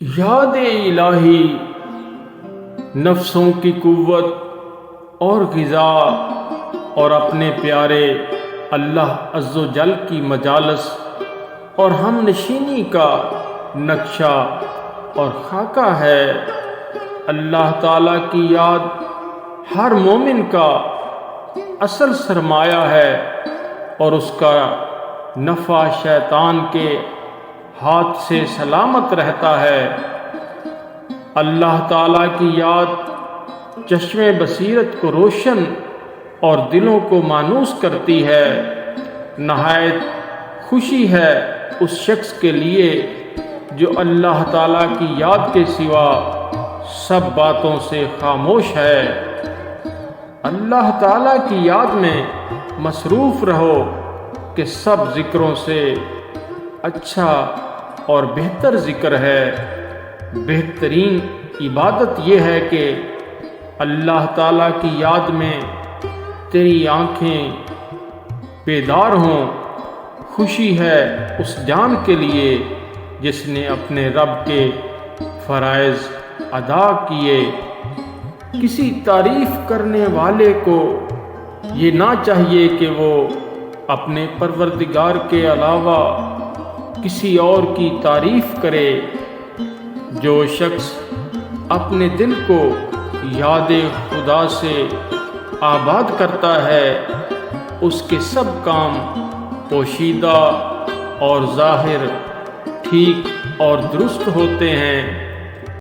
یاد الہی نفسوں کی قوت اور غذا اور اپنے پیارے اللہ عز و جل کی مجالس اور ہم نشینی کا نقشہ اور خاکہ ہے۔ اللہ تعالیٰ کی یاد ہر مومن کا اصل سرمایہ ہے اور اس کا نفع شیطان کے ہاتھ سے سلامت رہتا ہے۔ اللہ تعالیٰ کی یاد چشم بصیرت کو روشن اور دلوں کو مانوس کرتی ہے۔ نہایت خوشی ہے اس شخص کے لیے جو اللہ تعالیٰ کی یاد کے سوا سب باتوں سے خاموش ہے۔ اللہ تعالیٰ کی یاد میں مصروف رہو کہ سب ذکروں سے اچھا اور بہتر ذکر ہے۔ بہترین عبادت یہ ہے کہ اللہ تعالیٰ کی یاد میں تیری آنکھیں بیدار ہوں۔ خوشی ہے اس جان کے لیے جس نے اپنے رب کے فرائض ادا کیے۔ کسی تعریف کرنے والے کو یہ نہ چاہیے کہ وہ اپنے پروردگار کے علاوہ کسی اور کی تعریف کرے۔ جو شخص اپنے دل کو یاد خدا سے آباد کرتا ہے اس کے سب کام پوشیدہ اور ظاہر ٹھیک اور درست ہوتے ہیں۔